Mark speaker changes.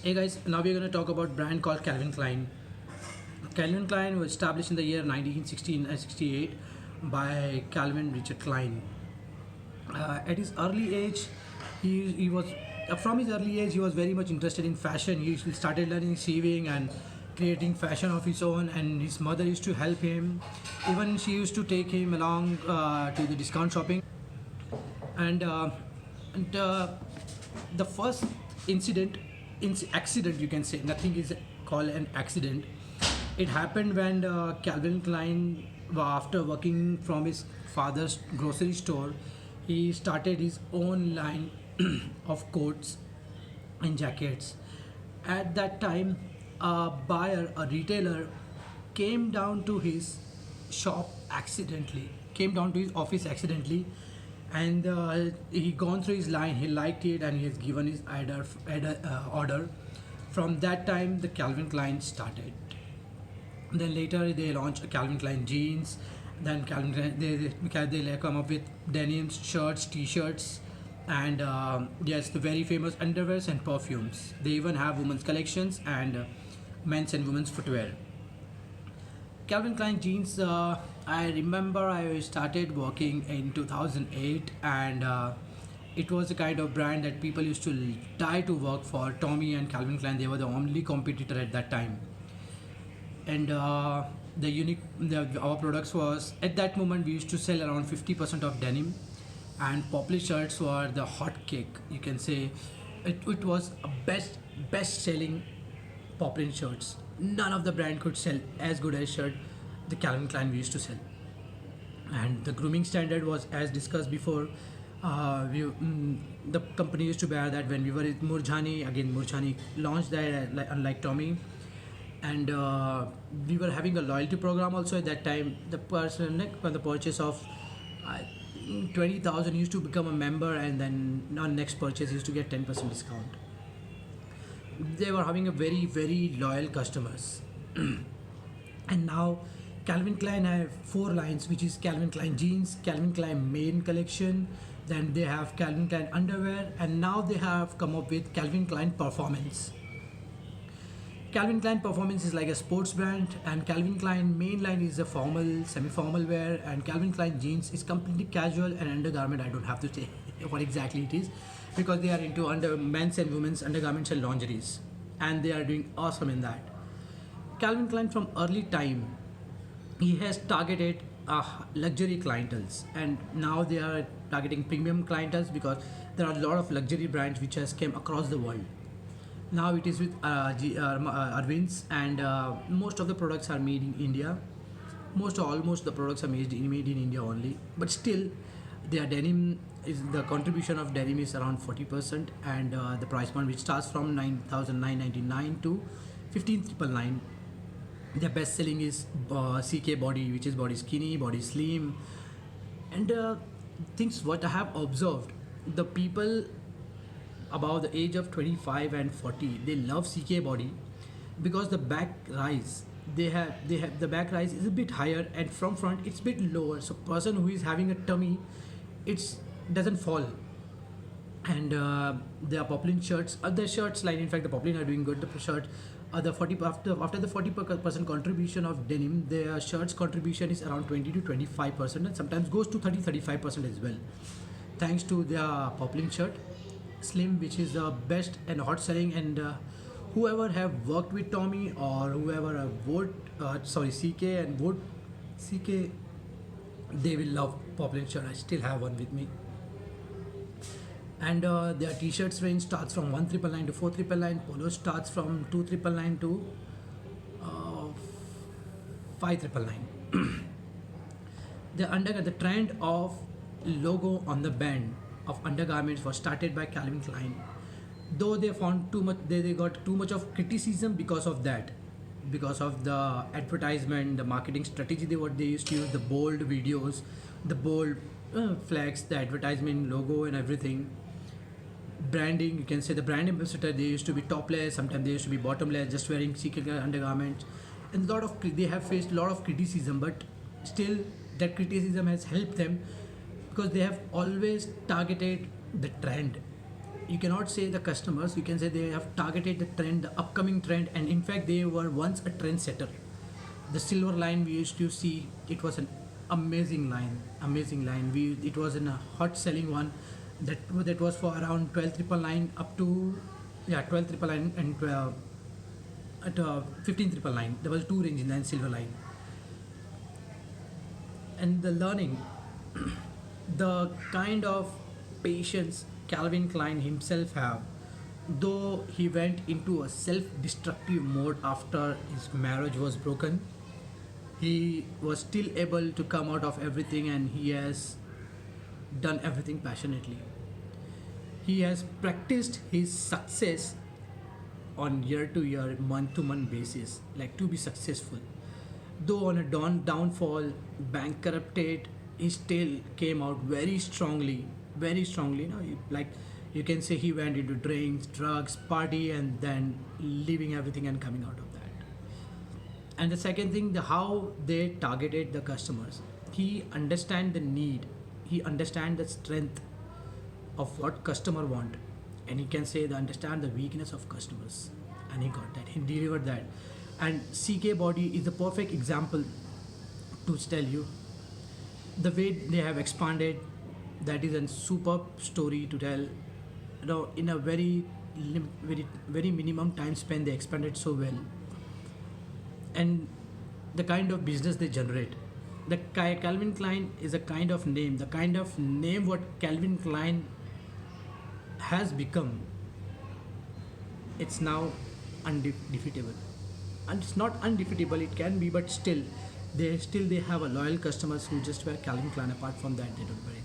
Speaker 1: Hey guys, now we're going to talk about brand called Calvin Klein. Calvin Klein was established in the year 1968 by Calvin Richard Klein. At his early age, he was from his early age he was very much interested in fashion. He started learning sewing and creating fashion of his own, and his mother used to help him. Even she used to take him along to the discount shopping. And, uh, and uh, the first incident accident, you can say, nothing is called an accident. It happened when Calvin Klein, after working from his father's grocery store, he started his own line of coats and jackets. At that time, a buyer, a retailer, came down to his shop accidentally, came down to his office accidentally, and he gone through his line. He liked it, and he has given his order. From that time, the Calvin Klein started. Then later they launched Calvin Klein jeans. Then Calvin Klein, they come up with denims, shirts, t-shirts, and yes, the very famous underwears and perfumes. They even have women's collections and men's and women's footwear. Calvin Klein jeans. I remember I started working in 2008, and it was a kind of brand that people used to die to work for. Tommy and Calvin Klein, they were the only competitor at that time. And our products was, at that moment we used to sell around 50% of denim, and Popley shirts were the hot cake, you can say. It was a best selling Poplin shirts. None of the brand could sell as good as shirt the Calvin Klein we used to sell. And the grooming standard was, as discussed before, the company used to bear that when we were at Murjani. Again, Murjani launched that, unlike Tommy. And we were having a loyalty program also at that time. The person, like, for the purchase of uh, 20,000, used to become a member, and then on next purchase used to get 10% discount. They were having a very loyal customers. And now Calvin Klein have four lines, which is Calvin Klein jeans, Calvin Klein main collection, then they have Calvin Klein underwear, and now they have come up with Calvin Klein performance. Calvin Klein performance is like a sports brand, and Calvin Klein main line is a formal, semi-formal wear, and Calvin Klein jeans is completely casual and undergarment. I don't have to say what exactly it is, because they are into under men's and women's undergarments and lingeries, and they are doing awesome in that. Calvin Klein from early time, he has targeted luxury clientels, and now they are targeting premium clientels, because there are a lot of luxury brands which has came across the world. Now it is with Arvind's, and most of the products are made in India. Almost the products are made in India only, but still their denim is, the contribution of denim is around 40%, and the price point, which starts from 9,999 to 15,999. Their best selling is CK body, which is body skinny, body slim, and things what I have observed, the people above the age of 25 and 40, they love CK body, because the back rise, they have the back rise is a bit higher, and from front it's a bit lower, so person who is having a tummy, it's doesn't fall. And their poplin shirts, the shirts line, in fact the poplin are doing good. The shirt, the 40, after the 40% contribution of denim, their shirts contribution is around 20 to 25%, and sometimes goes to 30-35% as well, thanks to their poplin shirt slim, which is the best and hot selling. And whoever have worked with Tommy, or whoever have CK and vote CK, they will love poplin shirt. I still have one with me. And their t-shirts range starts from 1,999 to 4,999. Polo starts from 2,999 to 5,999. The trend of logo on the band of undergarments was started by Calvin Klein. Though they found too much, they got too much of criticism because of that, because of the advertisement, the marketing strategy. What they used to use, the bold videos, the bold flags, the advertisement logo and everything. Branding, you can say, the brand ambassador, they used to be topless, sometimes they used to be bottomless, just wearing secret undergarments, and they have faced a lot of criticism, but still that criticism has helped them, because they have always targeted the trend. you cannot say the customers, you can say they have targeted the trend, the upcoming trend, and in fact they were once a trend setter. The silver line we used to see, it was an amazing line. It was in a hot selling one, that was for around 12,999 up to, yeah, 12,999 and at 15,999. There was two range in that silver line. And the learning, the kind of patience Calvin Klein himself have, though he went into a self-destructive mode after his marriage was broken, he was still able to come out of everything, and he has done everything passionately. He has practiced his success on year to year, month to month basis, like to be successful. Though on a downfall, bankrupted, he still came out very strongly, very strongly. Like you can say he went into drinks, drugs, party, and then leaving everything and coming out of that. And the second thing, the how they targeted the customers. He understand the need, he understand the strength of what customer want, and he can say the understand the weakness of customers, and he got that, he delivered that. And CK Body is the perfect example to tell you the way they have expanded. That is a superb story to tell. In a very minimum time span, they expanded so well, and the kind of business they generate. The Calvin Klein is a kind of name, the kind of name what Calvin Klein has become. It's now undefeatable, and it's not undefeatable. It can be, but still, they have a loyal customers who just wear Calvin Klein. Apart from that, they don't wear anything.